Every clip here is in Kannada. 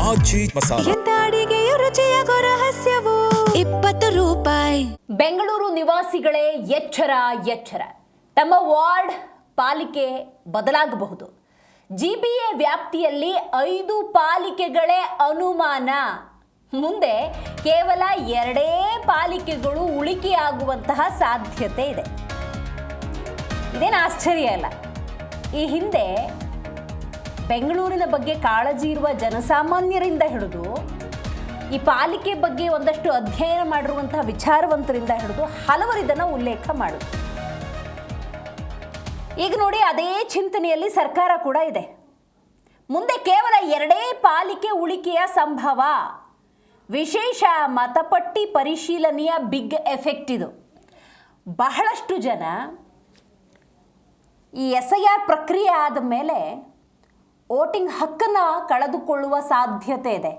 ಆಚಿ ಮಸಾಲ. ಎಂತ ಅಡಿಗೆಯ ರುಚಿಯಾಗೋ ರಹಸ್ಯವು 20 ರೂಪಾಯಿ. ಬೆಂಗಳೂರು ನಿವಾಸಿಗಳೇ ಎಚ್ಚರ ಎಚ್ಚರ. ತಮ್ಮ ವಾರ್ಡ್ ಪಾಲಿಕೆ ಬದಲಾಗಬಹುದು. ಜಿಬಿಎ ವ್ಯಾಪ್ತಿಯಲ್ಲಿ 5 ಪಾಲಿಕೆಗಳೇ ಅನುಮಾನ. ಮುಂದೆ ಕೇವಲ 2 ಪಾಲಿಕೆಗಳು ಉಳಿಕೆಯಾಗುವಂತಹ ಸಾಧ್ಯತೆ ಇದೆ. ಇದೇನು ಆಶ್ಚರ್ಯ ಅಲ್ಲ. ಈ ಹಿಂದೆ ಬೆಂಗಳೂರಿನ ಬಗ್ಗೆ ಕಾಳಜಿ ಇರುವ ಜನಸಾಮಾನ್ಯರಿಂದ ಹಿಡಿದು ಈ ಪಾಲಿಕೆ ಬಗ್ಗೆ ಒಂದಷ್ಟು ಅಧ್ಯಯನ ಮಾಡಿರುವಂತಹ ವಿಚಾರವಂತರಿಂದ ಹಿಡಿದು ಹಲವರು ಇದನ್ನು ಉಲ್ಲೇಖ ಮಾಡಿದ್ರು. ಈಗ ನೋಡಿ, ಅದೇ ಚಿಂತನೆಯಲ್ಲಿ ಸರ್ಕಾರ ಕೂಡ ಇದೆ. ಮುಂದೆ ಕೇವಲ 2 ಪಾಲಿಕೆ ಉಳಿಕೆಯ ಸಂಭವ. ವಿಶೇಷ ಮತಪಟ್ಟಿ ಪರಿಶೀಲನೆಯ ಬಿಗ್ ಎಫೆಕ್ಟ್ ಇದು. ಬಹಳಷ್ಟು ಜನ ಈ SIR ಪ್ರಕ್ರಿಯೆ ಆದ ಮೇಲೆ ವೋಟಿಂಗ್ ಹಕ್ಕನ್ನು ಕಳೆದುಕೊಳ್ಳುವ ಸಾಧ್ಯತೆ ಇದೆ.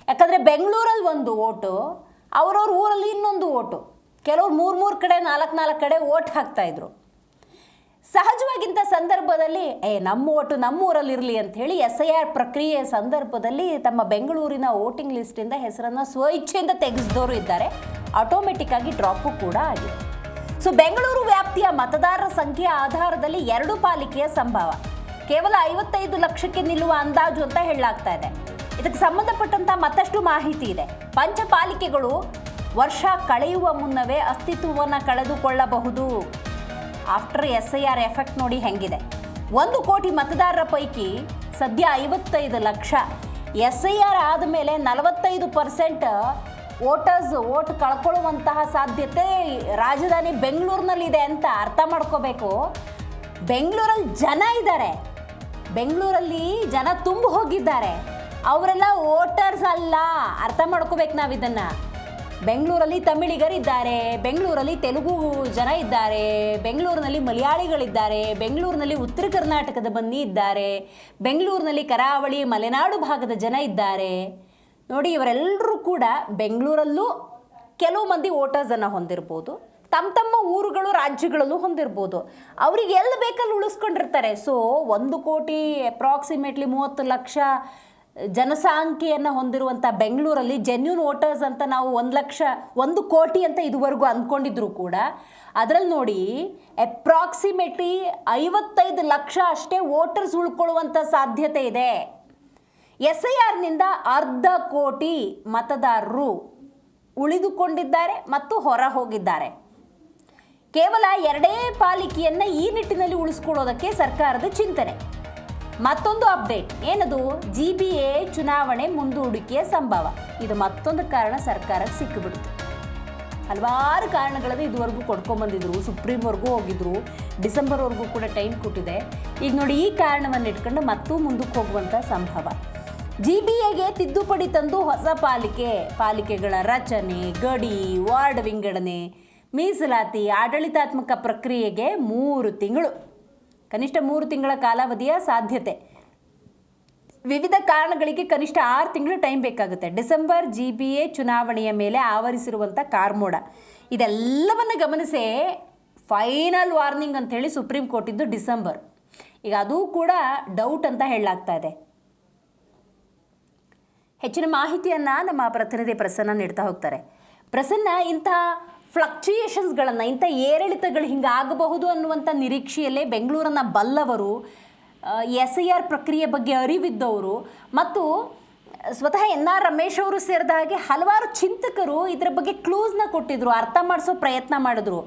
ಯಾಕಂದರೆ ಬೆಂಗಳೂರಲ್ಲಿ ಒಂದು ಓಟು, ಅವ್ರವ್ರ ಊರಲ್ಲಿ ಇನ್ನೊಂದು ಓಟು, ಕೆಲವರು 3 ಕಡೆ 4 ಕಡೆ ಓಟ್ ಹಾಕ್ತಾಯಿದ್ರು. ಸಹಜವಾಗಿಂಥ ಸಂದರ್ಭದಲ್ಲಿ ನಮ್ಮ ಓಟು ನಮ್ಮೂರಲ್ಲಿರಲಿ ಅಂಥೇಳಿ SIR ಪ್ರಕ್ರಿಯೆಯ ಸಂದರ್ಭದಲ್ಲಿ ತಮ್ಮ ಬೆಂಗಳೂರಿನ ವೋಟಿಂಗ್ ಲಿಸ್ಟಿಂದ ಹೆಸರನ್ನು ಸ್ವಇಚ್ಛೆಯಿಂದ ತೆಗೆಸಿದವರು ಇದ್ದಾರೆ. ಆಟೋಮೆಟಿಕ್ ಆಗಿ ಡ್ರಾಪು ಕೂಡ ಆಗಿದೆ. ಸೊ ಬೆಂಗಳೂರು ವ್ಯಾಪ್ತಿಯ ಮತದಾರರ ಸಂಖ್ಯೆ ಆಧಾರದಲ್ಲಿ 2 ಪಾಲಿಕೆಯ ಸಂಭವ. ಕೇವಲ 55 ಲಕ್ಷಕ್ಕೆ ನಿಲ್ಲುವ ಅಂದಾಜು ಅಂತ ಹೇಳಲಾಗ್ತಾ ಇದೆ. ಇದಕ್ಕೆ ಸಂಬಂಧಪಟ್ಟಂಥ ಮತ್ತಷ್ಟು ಮಾಹಿತಿ ಇದೆ. ಪಂಚಪಾಲಿಕೆಗಳು ವರ್ಷ ಕಳೆಯುವ ಮುನ್ನವೇ ಅಸ್ತಿತ್ವವನ್ನು ಕಳೆದುಕೊಳ್ಳಬಹುದು. ಆಫ್ಟರ್ SIR ಎಫೆಕ್ಟ್ ನೋಡಿ ಹೆಂಗಿದೆ. 1 ಕೋಟಿ ಮತದಾರರ ಪೈಕಿ ಸದ್ಯ 55 ಲಕ್ಷ. SIR ಆದಮೇಲೆ 45% ವೋಟರ್ಸ್ ಓಟ್ ಕಳ್ಕೊಳ್ಳುವಂತಹ ಸಾಧ್ಯತೆ ರಾಜಧಾನಿ ಬೆಂಗಳೂರಿನಲ್ಲಿದೆ ಅಂತ ಅರ್ಥ ಮಾಡ್ಕೋಬೇಕು. ಬೆಂಗಳೂರಲ್ಲಿ ಜನ ಇದ್ದಾರೆ, ಬೆಂಗಳೂರಲ್ಲಿ ಜನ ತುಂಬ ಹೋಗಿದ್ದಾರೆ, ಅವರೆಲ್ಲ ವೋಟರ್ಸ್ ಅಲ್ಲ. ಅರ್ಥ ಮಾಡ್ಕೋಬೇಕು ನಾವು ಇದನ್ನು. ಬೆಂಗಳೂರಲ್ಲಿ ತಮಿಳಿಗರಿದ್ದಾರೆ, ಬೆಂಗಳೂರಲ್ಲಿ ತೆಲುಗು ಜನ ಇದ್ದಾರೆ, ಬೆಂಗಳೂರಿನಲ್ಲಿ ಮಲಯಾಳಿಗಳಿದ್ದಾರೆ, ಬೆಂಗಳೂರಿನಲ್ಲಿ ಉತ್ತರ ಕರ್ನಾಟಕದ ಬನ್ನಿ ಇದ್ದಾರೆ, ಬೆಂಗಳೂರಿನಲ್ಲಿ ಕರಾವಳಿ ಮಲೆನಾಡು ಭಾಗದ ಜನ ಇದ್ದಾರೆ. ನೋಡಿ, ಇವರೆಲ್ಲರೂ ಕೂಡ ಬೆಂಗಳೂರಲ್ಲೂ ಕೆಲವು ಮಂದಿ ವೋಟರ್ಸನ್ನು ಹೊಂದಿರ್ಬೋದು, ತಮ್ಮ ಊರುಗಳು ರಾಜ್ಯಗಳಲ್ಲೂ ಹೊಂದಿರ್ಬೋದು. ಅವ್ರಿಗೆ ಎಲ್ಲಿ ಬೇಕಲ್ಲಿ ಉಳಿಸ್ಕೊಂಡಿರ್ತಾರೆ. ಸೊ 1 ಕೋಟಿ ಅಪ್ರಾಕ್ಸಿಮೇಟ್ಲಿ 30 ಲಕ್ಷ ಜನಸಂಖ್ಯೆಯನ್ನು ಹೊಂದಿರುವಂಥ ಬೆಂಗಳೂರಲ್ಲಿ ಜೆನ್ಯೂನ್ ವೋಟರ್ಸ್ ಅಂತ ನಾವು 1 ಕೋಟಿ ಅಂತ ಇದುವರೆಗೂ ಅಂದ್ಕೊಂಡಿದ್ರು ಕೂಡ ಅದರಲ್ಲಿ ನೋಡಿ ಅಪ್ರಾಕ್ಸಿಮೇಟ್ಲಿ 55 ಲಕ್ಷ ಅಷ್ಟೇ ವೋಟರ್ಸ್ ಉಳ್ಕೊಳ್ಳುವಂಥ ಸಾಧ್ಯತೆ ಇದೆ. SIRನಿಂದ 1/2 ಕೋಟಿ ಮತದಾರರು ಉಳಿದುಕೊಂಡಿದ್ದಾರೆ ಮತ್ತು ಹೊರ ಹೋಗಿದ್ದಾರೆ. ಕೇವಲ 2 ಪಾಲಿಕೆಯನ್ನು ಈ ನಿಟ್ಟಿನಲ್ಲಿ ಉಳಿಸ್ಕೊಳ್ಳೋದಕ್ಕೆ ಸರ್ಕಾರದ ಚಿಂತನೆ. ಮತ್ತೊಂದು ಅಪ್ಡೇಟ್ ಏನದು? GBA ಚುನಾವಣೆ ಮುಂದೂಡಿಕೆಯ ಸಂಭವ. ಇದು ಮತ್ತೊಂದು ಕಾರಣ ಸರ್ಕಾರಕ್ಕೆ ಸಿಕ್ಕಿಬಿಡ್ತು. ಹಲವಾರು ಕಾರಣಗಳನ್ನು ಇದುವರೆಗೂ ಕೊಡ್ಕೊಂಬಂದಿದ್ರು, ಸುಪ್ರೀಂವರೆಗೂ ಹೋಗಿದ್ರು, ಡಿಸೆಂಬರ್ವರೆಗೂ ಕೂಡ ಟೈಮ್ ಕೊಟ್ಟಿದೆ. ಈಗ ನೋಡಿ, ಈ ಕಾರಣವನ್ನು ಇಟ್ಕೊಂಡು ಮತ್ತೂ ಮುಂದಕ್ಕೆ ಹೋಗುವಂಥ ಸಂಭವ. GBAಗೆ ತಿದ್ದುಪಡಿ ತಂದು ಹೊಸ ಪಾಲಿಕೆಗಳ ರಚನೆ, ಗಡಿ, ವಾರ್ಡ್ ವಿಂಗಡಣೆ, ಮೀಸಲಾತಿ, ಆಡಳಿತಾತ್ಮಕ ಪ್ರಕ್ರಿಯೆಗೆ 3 ತಿಂಗಳು, ಕನಿಷ್ಠ 3 ತಿಂಗಳ ಕಾಲಾವಧಿಯ ಸಾಧ್ಯತೆ. ವಿವಿಧ ಕಾರಣಗಳಿಗೆ ಕನಿಷ್ಠ 6 ತಿಂಗಳು ಟೈಮ್ ಬೇಕಾಗುತ್ತೆ. ಡಿಸೆಂಬರ್ GBA ಚುನಾವಣೆಯ ಮೇಲೆ ಆವರಿಸಿರುವಂಥ ಕಾರ್ಮೋಡ. ಇದೆಲ್ಲವನ್ನು ಗಮನಿಸಿ ಫೈನಲ್ ವಾರ್ನಿಂಗ್ ಅಂಥೇಳಿ ಸುಪ್ರೀಂ ಕೋರ್ಟ್ ಇದ್ದು ಡಿಸೆಂಬರ್. ಈಗ ಅದು ಕೂಡ ಡೌಟ್ ಅಂತ ಹೇಳಲಾಗ್ತಾ ಇದೆ. ಹೆಚ್ಚಿನ ಮಾಹಿತಿಯನ್ನು ನಮ್ಮ ಪ್ರತಿನಿಧಿ ಪ್ರಸನ್ನ ನೀಡ್ತಾ ಹೋಗ್ತಾರೆ. ಪ್ರಸನ್ನ, ಇಂಥ ಫ್ಲಕ್ಚುಯೇಷನ್ಸ್ಗಳನ್ನು, ಇಂಥ ಏರಿಳಿತಗಳು ಹಿಂಗಾಗಬಹುದು ಅನ್ನುವಂಥ ನಿರೀಕ್ಷೆಯಲ್ಲೇ ಬೆಂಗಳೂರನ್ನು ಬಲ್ಲವರು, SIR ಪ್ರಕ್ರಿಯೆ ಬಗ್ಗೆ ಅರಿವಿದ್ದವರು ಮತ್ತು ಸ್ವತಃ NR ರಮೇಶ್ ಅವರು ಸೇರಿದ ಹಾಗೆ ಹಲವಾರು ಚಿಂತಕರು ಇದರ ಬಗ್ಗೆ ಕ್ಲೂಸ್ನ ಕೊಟ್ಟಿದ್ರು, ಅರ್ಥ ಮಾಡಿಸೋ ಪ್ರಯತ್ನ ಮಾಡಿದ್ರು.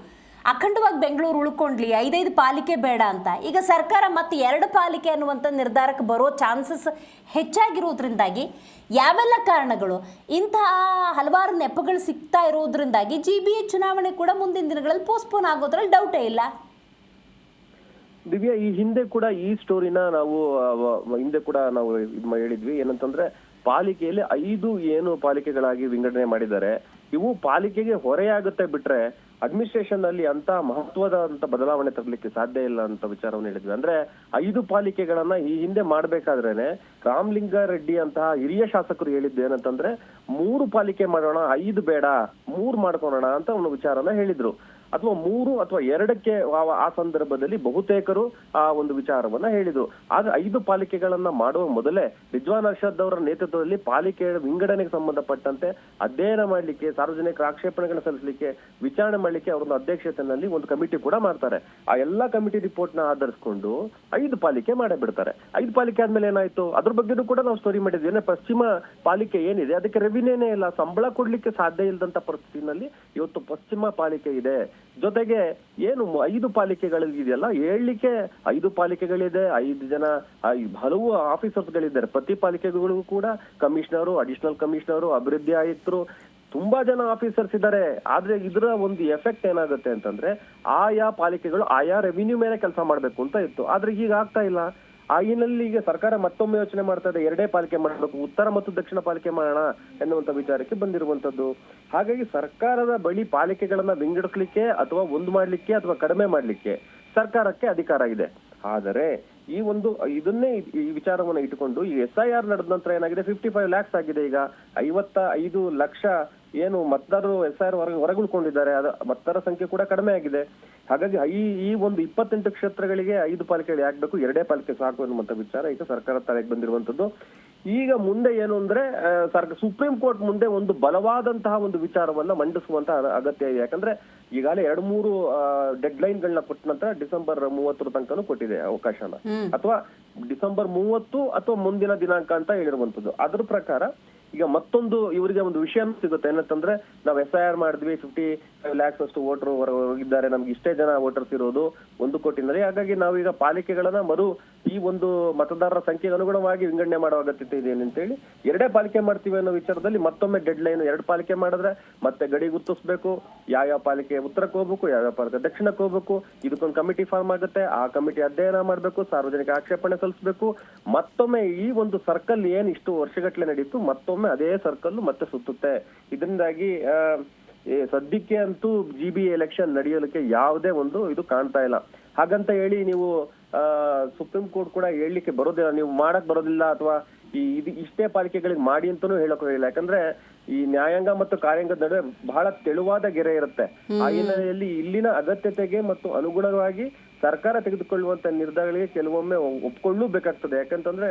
ಅಖಂಡವಾಗಿ ಬೆಂಗಳೂರು ಉಳ್ಕೊಂಡ್ಲಿ, 5 ಪಾಲಿಕೆ ಬೇಡ ಅಂತ. ಈಗ ಸರ್ಕಾರ ಮತ್ತೆ 2 ಪಾಲಿಕೆ ಅನ್ನುವಂಥ ನಿರ್ಧಾರಕ್ಕೆ ಬರೋ ಚಾನ್ಸಸ್ ಹೆಚ್ಚಾಗಿರೋದ್ರಿಂದಾಗಿ ಯಾವೆಲ್ಲ ಕಾರಣಗಳು, ಇಂತಹ ಹಲವಾರು ನೆಪಗಳು ಸಿಗ್ತಾ ಇರೋದ್ರಿಂದಾಗಿ GBA ಚುನಾವಣೆ ಕೂಡ ಮುಂದಿನ ದಿನಗಳಲ್ಲಿ ಪೋಸ್ಟ್ಪೋನ್ ಆಗೋದ್ರಲ್ಲಿ ಡೌಟೇ ಇಲ್ಲ. ದಿವ್ಯಾ, ಈ ಹಿಂದೆ ಕೂಡ ಈ ಸ್ಟೋರಿನ ನಾವು ಹೇಳಿದ್ವಿ. ಏನಂತಂದ್ರೆ ಪಾಲಿಕೆಯಲ್ಲಿ 5 ಏನು ಪಾಲಿಕೆಗಳಾಗಿ ವಿಂಗಡಣೆ ಮಾಡಿದ್ದಾರೆ, ಇವು ಪಾಲಿಕೆಗೆ ಹೊರೆಯಾಗುತ್ತೆ ಬಿಟ್ರೆ ಅಡ್ಮಿನಿಸ್ಟ್ರೇಷನ್ ಅಲ್ಲಿ ಅಂತ ಮಹತ್ವದ ಬದಲಾವಣೆ ತರಲಿಕ್ಕೆ ಸಾಧ್ಯ ಇಲ್ಲ ಅಂತ ವಿಚಾರವನ್ನು ಹೇಳಿದ್ವಿ. ಅಂದ್ರೆ 5 ಪಾಲಿಕೆಗಳನ್ನ ಈ ಹಿಂದೆ ಮಾಡ್ಬೇಕಾದ್ರೇನೆ ರಾಮಲಿಂಗಾರೆಡ್ಡಿ ಅಂತಹ ಹಿರಿಯ ಶಾಸಕರು ಹೇಳಿದ್ದು ಏನಂತಂದ್ರೆ 3 ಪಾಲಿಕೆ ಮಾಡೋಣ, 5 ಬೇಡ, 3 ಮಾಡ್ಕೊಳ್ಳೋಣ ಅಂತ ಒಂದು ವಿಚಾರನ ಹೇಳಿದ್ರು. ಅಥವಾ 3 ಅಥವಾ 2ಕ್ಕೆ ಆ ಸಂದರ್ಭದಲ್ಲಿ ಬಹುತೇಕರು ಆ ಒಂದು ವಿಚಾರವನ್ನ ಹೇಳಿದ್ರು. ಆದ್ರೆ 5 ಪಾಲಿಕೆಗಳನ್ನ ಮಾಡುವ ಮೊದಲೇ ರಿಜ್ವಾನ್ ಅರ್ಷದ್ ಅವರ ನೇತೃತ್ವದಲ್ಲಿ ಪಾಲಿಕೆ ವಿಂಗಡಣೆಗೆ ಸಂಬಂಧಪಟ್ಟಂತೆ ಅಧ್ಯಯನ ಮಾಡ್ಲಿಕ್ಕೆ, ಸಾರ್ವಜನಿಕರ ಆಕ್ಷೇಪಣೆಗಳನ್ನ ಸಲ್ಲಿಸಲಿಕ್ಕೆ, ವಿಚಾರಣೆ ಮಾಡ್ಲಿಕ್ಕೆ ಅವರೊಂದು ಅಧ್ಯಕ್ಷತೆಯಲ್ಲಿ ಒಂದು ಕಮಿಟಿ ಕೂಡ ಮಾಡ್ತಾರೆ. ಆ ಎಲ್ಲಾ ಕಮಿಟಿ ರಿಪೋರ್ಟ್ ನ ಆಧರಿಸಿಕೊಂಡು 5 ಪಾಲಿಕೆ ಮಾಡೇ ಬಿಡ್ತಾರೆ. 5 ಪಾಲಿಕೆ ಆದ್ಮೇಲೆ ಏನಾಯ್ತು ಅದ್ರ ಬಗ್ಗೆ ಕೂಡ ನಾವು ಸ್ಟೋರಿ ಮಾಡಿದ್ವಿ. ಪಶ್ಚಿಮ ಪಾಲಿಕೆ ಏನಿದೆ ಅದಕ್ಕೆ ರೆವಿನ್ಯೂನೇ ಇಲ್ಲ, ಸಂಬಳ ಕೊಡ್ಲಿಕ್ಕೆ ಸಾಧ್ಯ ಇಲ್ಲದಂತ ಪರಿಸ್ಥಿತಿನಲ್ಲಿ ಇವತ್ತು ಪಶ್ಚಿಮ ಪಾಲಿಕೆ ಇದೆ. ಜೊತೆಗೆ ಏನು 5 ಪಾಲಿಕೆಗಳಿದೆಯಲ್ಲ, ಹೇಳಲಿಕ್ಕೆ 5 ಪಾಲಿಕೆಗಳಿದೆ, 5 ಜನ ಹಲವು ಆಫೀಸರ್ಸ್ಗಳಿದ್ದಾರೆ. ಪ್ರತಿ ಪಾಲಿಕೆಗಳಿಗೂ ಕೂಡ ಕಮಿಷನರು, ಅಡಿಷನಲ್ ಕಮಿಷನರು, ಅಭಿವೃದ್ಧಿ ಆಯುಕ್ತರು, ತುಂಬಾ ಜನ ಆಫೀಸರ್ಸ್ ಇದ್ದಾರೆ. ಆದ್ರೆ ಇದರ ಒಂದು ಎಫೆಕ್ಟ್ ಏನಾಗುತ್ತೆ ಅಂತಂದ್ರೆ ಆಯಾ ಪಾಲಿಕೆಗಳು ಆಯಾ ರೆವಿನ್ಯೂ ಮೇಲೆ ಕೆಲಸ ಮಾಡ್ಬೇಕು ಅಂತ ಇತ್ತು. ಆದ್ರೆ ಈಗ ಆಗ್ತಾ ಇಲ್ಲ. ಆಗಿನಲ್ಲಿ ಈಗ ಸರ್ಕಾರ ಮತ್ತೊಮ್ಮೆ ಯೋಚನೆ ಮಾಡ್ತಾ ಇದೆ, 2 ಪಾಲಿಕೆ ಮಾಡಬೇಕು, ಉತ್ತರ ಮತ್ತು ದಕ್ಷಿಣ ಪಾಲಿಕೆ ಮಾಡೋಣ ಎನ್ನುವಂತ ವಿಚಾರಕ್ಕೆ ಬಂದಿರುವಂತದ್ದು. ಹಾಗಾಗಿ ಸರ್ಕಾರದ ಬಳಿ ಪಾಲಿಕೆಗಳನ್ನ ವಿಂಗಡಿಸ್ಲಿಕ್ಕೆ ಅಥವಾ ಒಂದು ಮಾಡ್ಲಿಕ್ಕೆ ಅಥವಾ ಕಡಿಮೆ ಮಾಡ್ಲಿಕ್ಕೆ ಸರ್ಕಾರಕ್ಕೆ ಅಧಿಕಾರ ಇದೆ. ಆದರೆ ಇದನ್ನೇ ಈ ವಿಚಾರವನ್ನ ಇಟ್ಟುಕೊಂಡು ಈ SIR ನಡೆದ ನಂತರ ಏನಾಗಿದೆ, 55 lakhs ಆಗಿದೆ. ಈಗ 55 ಲಕ್ಷ ಏನು ಮತದಾರರು SIR ಹೊರಗುಳ್ಕೊಂಡಿದ್ದಾರೆ, ಮತದಾರರ ಸಂಖ್ಯೆ ಕೂಡ ಕಡಿಮೆ ಆಗಿದೆ. ಹಾಗಾಗಿ ಈ ಒಂದು 28 ಕ್ಷೇತ್ರಗಳಿಗೆ 5 ಪಾಲಿಕೆಗಳು ಯಾಕಬೇಕು, 2 ಪಾಲಿಕೆ ಸಾಕು ಅನ್ನುವಂತ ವಿಚಾರ ಈಗ ಸರ್ಕಾರ ತಲೆಗೆ ಬಂದಿರುವಂತದ್ದು. ಈಗ ಮುಂದೆ ಏನು ಅಂದ್ರೆ ಸುಪ್ರೀಂ ಕೋರ್ಟ್ ಮುಂದೆ ಒಂದು ಬಲವಾದಂತಹ ಒಂದು ವಿಚಾರವನ್ನ ಮಂಡಿಸುವಂತ ಅಗತ್ಯ ಇದೆ. ಯಾಕಂದ್ರೆ ಈಗಾಗಲೇ 2-3 ಡೆಡ್ ಲೈನ್ ಗಳನ್ನ ಕೊಟ್ಟ ನಂತರ ಡಿಸೆಂಬರ್ 30 ತನಕನೂ ಕೊಟ್ಟಿದೆ ಅವಕಾಶನ, ಅಥವಾ ಡಿಸೆಂಬರ್ 30 ಅಥವಾ ಮುಂದಿನ ದಿನಾಂಕ ಅಂತ ಹೇಳಿರುವಂತದ್ದು. ಅದ್ರ ಪ್ರಕಾರ ಈಗ ಮತ್ತೊಂದು ಇವರಿಗೆ ಒಂದು ವಿಷಯ ಸಿಗುತ್ತೆ. ಏನಂತಂದ್ರೆ ನಾವು SIR ಮಾಡಿದ್ವಿ, 55 lakhs ಅಷ್ಟು ವೋಟರ್ ಇದ್ದಾರೆ, ನಮ್ಗೆ ಇಷ್ಟೇ ಜನ ವೋಟರ್ಸ್ ಇರೋದು 1 ಕೋಟಿನಲ್ಲಿ. ಹಾಗಾಗಿ ನಾವೀಗ ಪಾಲಿಕೆಗಳನ್ನ ಈ ಒಂದು ಮತದಾರರ ಸಂಖ್ಯೆಗೆ ಅನುಗುಣವಾಗಿ ವಿಂಗಡಣೆ ಮಾಡುವ ಅಗತ್ಯತೆ ಇದೆ ಅಂತೇಳಿ 2 ಪಾಲಿಕೆ ಮಾಡ್ತೀವಿ ಅನ್ನೋ ವಿಚಾರದಲ್ಲಿ ಮತ್ತೊಮ್ಮೆ ಡೆಡ್ ಲೈನ್. 2 ಪಾಲಿಕೆ ಮಾಡಿದ್ರೆ ಮತ್ತೆ ಗಡಿ ಗುರ್ತಿಸ್ಬೇಕು, ಯಾವ ಪಾಲಿಕೆ ಉತ್ತರಕ್ಕೆ ಹೋಗ್ಬೇಕು, ಯಾವ ಪಾಲಿಕೆ ದಕ್ಷಿಣಕ್ಕೆ ಹೋಗ್ಬೇಕು, ಇದಕ್ಕೊಂದು ಕಮಿಟಿ ಫಾರ್ಮ್ ಆಗುತ್ತೆ. ಆ ಕಮಿಟಿ ಅಧ್ಯಯನ ಮಾಡ್ಬೇಕು, ಸಾರ್ವಜನಿಕ ಆಕ್ಷೇಪಣೆ ಸಲ್ಲಿಸಬೇಕು. ಮತ್ತೊಮ್ಮೆ ಈ ಒಂದು ಸರ್ಕಲ್ ಏನ್ ಇಷ್ಟು ವರ್ಷಗಟ್ಟಲೆ ನಡೀತು, ಮತ್ತೊಮ್ಮೆ ಅದೇ ಸರ್ಕಲ್ ಮತ್ತೆ ಸುತ್ತುತ್ತೆ. ಇದರಿಂದಾಗಿ ಸದ್ಯಕ್ಕೆ ಅಂತೂ GB ಎಲೆಕ್ಷನ್ ನಡೆಯಲಿಕ್ಕೆ ಯಾವುದೇ ಒಂದು ಇದು ಕಾಣ್ತಾ ಇಲ್ಲ. ಹಾಗಂತ ಹೇಳಿ ನೀವು ಸುಪ್ರೀಂ ಕೋರ್ಟ್ ಕೂಡ ಹೇಳಲಿಕ್ಕೆ ಬರೋದಿಲ್ಲ, ನೀವು ಮಾಡಕ್ ಬರೋದಿಲ್ಲ, ಅಥವಾ ಇಷ್ಟೇ ಪಾಲಿಕೆಗಳಿಗೆ ಮಾಡಿ ಅಂತಾನೂ ಹೇಳಕ್ ಹೋಗಿಲ್ಲ. ಯಾಕಂದ್ರೆ ಈ ನ್ಯಾಯಾಂಗ ಮತ್ತು ಕಾರ್ಯಾಂಗದ ನಡುವೆ ಬಹಳ ತೆಳುವಾದ ಗೆರೆ ಇರುತ್ತೆ. ಆ ಹಿನ್ನೆಲೆಯಲ್ಲಿ ಇಲ್ಲಿನ ಅಗತ್ಯತೆಗೆ ಮತ್ತು ಅನುಗುಣವಾಗಿ ಸರ್ಕಾರ ತೆಗೆದುಕೊಳ್ಳುವಂತ ನಿರ್ಧಾರಗಳಿಗೆ ಕೆಲವೊಮ್ಮೆ ಒಪ್ಕೊಳ್ಳಬೇಕಾಗ್ತದೆ. ಯಾಕಂತಂದ್ರೆ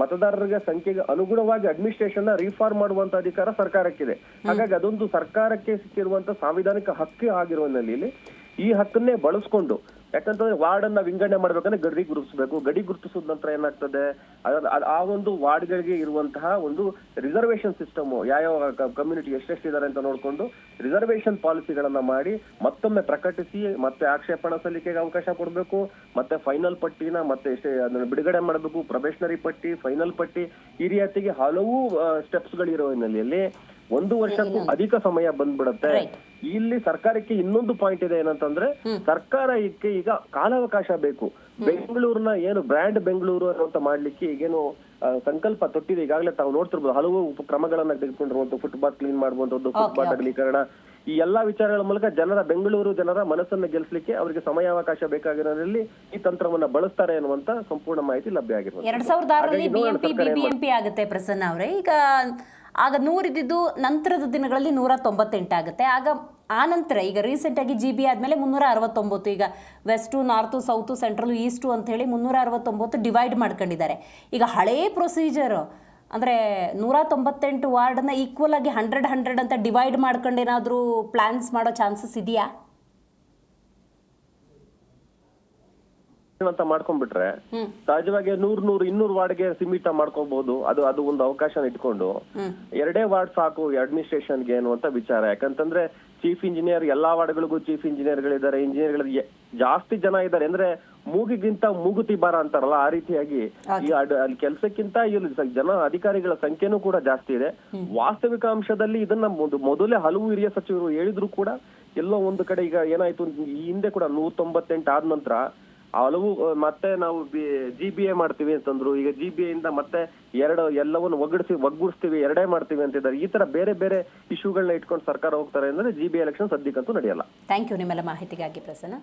ಮತದಾರರಿಗೆ ಸಂಖ್ಯೆಗೆ ಅನುಗುಣವಾಗಿ ಅಡ್ಮಿನಿಸ್ಟ್ರೇಷನ್ ನ ರಿಫಾರ್ಮ್ ಮಾಡುವಂತ ಅಧಿಕಾರ ಸರ್ಕಾರಕ್ಕಿದೆ. ಹಾಗಾಗಿ ಅದೊಂದು ಸರ್ಕಾರಕ್ಕೆ ಸಿಕ್ಕಿರುವಂತ ಸಾಂವಿಧಾನಿಕ ಹಕ್ಕು ಆಗಿರುವ ಹಿನ್ನೆಲೆಯಲ್ಲಿ ಈ ಹಕ್ಕನ್ನೇ ಬಳಸ್ಕೊಂಡು, ಯಾಕಂತಂದ್ರೆ ವಾರ್ಡ್ ಅನ್ನ ವಿಂಗಡಣೆ ಮಾಡ್ಬೇಕಂದ್ರೆ ಗಡಿ ಗುರುತಿಸಬೇಕು. ಗಡಿ ಗುರುತಿಸಿದ ನಂತರ ಏನಾಗ್ತದೆ, ಆ ಒಂದು ವಾರ್ಡ್ ಗಳಿಗೆ ಇರುವಂತಹ ಒಂದು ರಿಸರ್ವೇಶನ್ ಸಿಸ್ಟಮ್, ಯಾವ ಕಮ್ಯುನಿಟಿ ಎಷ್ಟೆಷ್ಟಿದ್ದಾರೆ ಅಂತ ನೋಡ್ಕೊಂಡು ರಿಸರ್ವೇಶನ್ ಪಾಲಿಸಿಗಳನ್ನ ಮಾಡಿ ಮತ್ತೊಮ್ಮೆ ಪ್ರಕಟಿಸಿ ಮತ್ತೆ ಆಕ್ಷೇಪಣಾ ಸಲ್ಲಿಕೆಗೆ ಅವಕಾಶ ಕೊಡ್ಬೇಕು. ಮತ್ತೆ ಫೈನಲ್ ಪಟ್ಟಿನ ಮತ್ತೆ ಅದನ್ನ ಬಿಡುಗಡೆ ಮಾಡಬೇಕು, ಪ್ರೊಬೇಷನರಿ ಪಟ್ಟಿ, ಫೈನಲ್ ಪಟ್ಟಿ, ಈ ರೀತಿಗೆ ಹಲವು ಸ್ಟೆಪ್ಸ್ ಗಳಿರೋ ಹಿನ್ನೆಲೆಯಲ್ಲಿ 1 ವರ್ಷಕ್ಕೂ ಅಧಿಕ ಸಮಯ ಬಂದ್ಬಿಡುತ್ತೆ. ಇಲ್ಲಿ ಸರ್ಕಾರಕ್ಕೆ ಇನ್ನೊಂದು ಪಾಯಿಂಟ್ ಇದೆ, ಏನಂತಂದ್ರೆ ಸರ್ಕಾರಕ್ಕೆ ಈಗ ಕಾಲಾವಕಾಶ ಬೇಕು. ಬೆಂಗಳೂರಿನ ಏನು ಬ್ರ್ಯಾಂಡ್ ಬೆಂಗಳೂರು ಅನ್ನುವಂತ ಮಾಡ್ಲಿಕ್ಕೆ ಈಗೇನು ಸಂಕಲ್ಪ ತೊಟ್ಟಿದೆ. ಈಗಾಗಲೇ ತಾವು ನೋಡ್ತಿರ್ಬೋದು, ಹಲವು ಕ್ರಮಗಳನ್ನ ತೆಗೆದುಕೊಂಡಿರುವಂತ ಫುಟ್ಪಾತ್ ಕ್ಲೀನ್ ಮಾಡುವಂತದ್ದು, ಫುಟ್ಪಾತ್ ಅಗಲೀಕರಣ, ಈ ಎಲ್ಲಾ ವಿಚಾರಗಳ ಮೂಲಕ ಬೆಂಗಳೂರು ಜನರ ಮನಸ್ಸನ್ನ ಗೆಲ್ಲಿಸಲಿಕ್ಕೆ ಅವರಿಗೆ ಸಮಯಾವಕಾಶ ಬೇಕಾಗಿರೋದ್ರಲ್ಲಿ ಈ ತಂತ್ರವನ್ನ ಬಳಸ್ತಾರೆ ಅನ್ನುವಂತ ಸಂಪೂರ್ಣ ಮಾಹಿತಿ ಲಭ್ಯ ಆಗಿರೋದು. 2006ರಲ್ಲಿ BMP ಆಗುತ್ತೆ ಪ್ರಸನ್ನ ಅವರೇ. ಆಗ 100 ಇದ್ದಿದ್ದು ನಂತರದ ದಿನಗಳಲ್ಲಿ 198 ಆಗುತ್ತೆ. ಆ ನಂತರ ಈಗ ರೀಸೆಂಟ್ ಆಗಿ GB ಆದ್ಮೇಲೆ 369. ಈಗ west, north, south, central, is to ಅಂತ ಹೇಳಿ 369 ಡಿವೈಡ್ ಮಾಡ್ಕೊಂಡಿದ್ದಾರೆ. ಈಗ ಹಳೇ ಪ್ರೊಸೀಜರ್ ಅಂದರೆ 198 ವಾರ್ಡನ್ನ ಈಕ್ವಲ್ ಆಗಿ 100 ಅಂತ ಡಿವೈಡ್ ಮಾಡ್ಕೊಂಡು ಏನಾದರೂ ಪ್ಲಾನ್ಸ್ ಮಾಡೋ ಚಾನ್ಸಸ್ ಇದೆಯಾ ಅಂತ ಮಾಡ್ಕೊಂಡ್ಬಿಟ್ರೆ ಸಹಜವಾಗಿ 100-200 ವಾರ್ಡ್ಗೆ ಸೀಮಿತ ಮಾಡ್ಕೋಬಹುದು. ಅದು ಒಂದು ಅವಕಾಶ ಇಟ್ಕೊಂಡು 2 ವಾರ್ಡ್ ಸಾಕು ಅಡ್ಮಿನಿಸ್ಟ್ರೇಷನ್ಗೆ ಅನ್ನುವಂತ ವಿಚಾರ. ಯಾಕಂತಂದ್ರೆ ಚೀಫ್ ಇಂಜಿನಿಯರ್, ಎಲ್ಲಾ ವಾರ್ಡ್ಗಳಿಗೂ ಚೀಫ್ ಇಂಜಿನಿಯರ್ಗಳಿದ್ದಾರೆ, ಇಂಜಿನಿಯರ್ಗಳು ಜಾಸ್ತಿ ಜನ ಇದ್ದಾರೆ. ಅಂದ್ರೆ ಮೂಗಿಗಿಂತ ಮೂಗುತಿ ಬಾರ ಅಂತಾರಲ್ಲ, ಆ ರೀತಿಯಾಗಿ ಅಲ್ಲಿ ಕೆಲಸಕ್ಕಿಂತ ಇಲ್ಲಿ ಅಧಿಕಾರಿಗಳ ಸಂಖ್ಯೆನೂ ಕೂಡ ಜಾಸ್ತಿ ಇದೆ. ವಾಸ್ತವಿಕ ಅಂಶದಲ್ಲಿ ಇದನ್ನ ಮೊದಲೇ ಹಲವು ಹಿರಿಯ ಸಚಿವರು ಹೇಳಿದ್ರು ಕೂಡ ಎಲ್ಲೋ ಒಂದು ಕಡೆ ಈಗ ಏನಾಯ್ತು, ಈ ಹಿಂದೆ ಕೂಡ 198 ಆದ ನಂತರ ಹಲವು ಮತ್ತೆ ನಾವು GBA ಮಾಡ್ತೀವಿ ಅಂತಂದ್ರು. ಈಗ GBA ಇಂದ ಮತ್ತೆ ಎಲ್ಲವನ್ನು ಒಗ್ಗೂಡಿಸ್ತೀವಿ, 2 ಮಾಡ್ತೀವಿ ಅಂತಿದ್ದಾರೆ. ಈ ತರ ಬೇರೆ ಬೇರೆ ಇಶ್ಯೂಗಳನ್ನ ಇಟ್ಕೊಂಡು ಸರ್ಕಾರ ಹೋಗ್ತಾರೆ ಅಂದ್ರೆ GB ಎಲೆಕ್ಷನ್ ಸದ್ಯಕ್ಕಂತೂ ನಡೆಯಲ್ಲ. ಥ್ಯಾಂಕ್ ಯು ನಿಮ್ಮೆಲ್ಲ ಮಾಹಿತಿಗಾಗಿ ಪ್ರಸನ್ನ.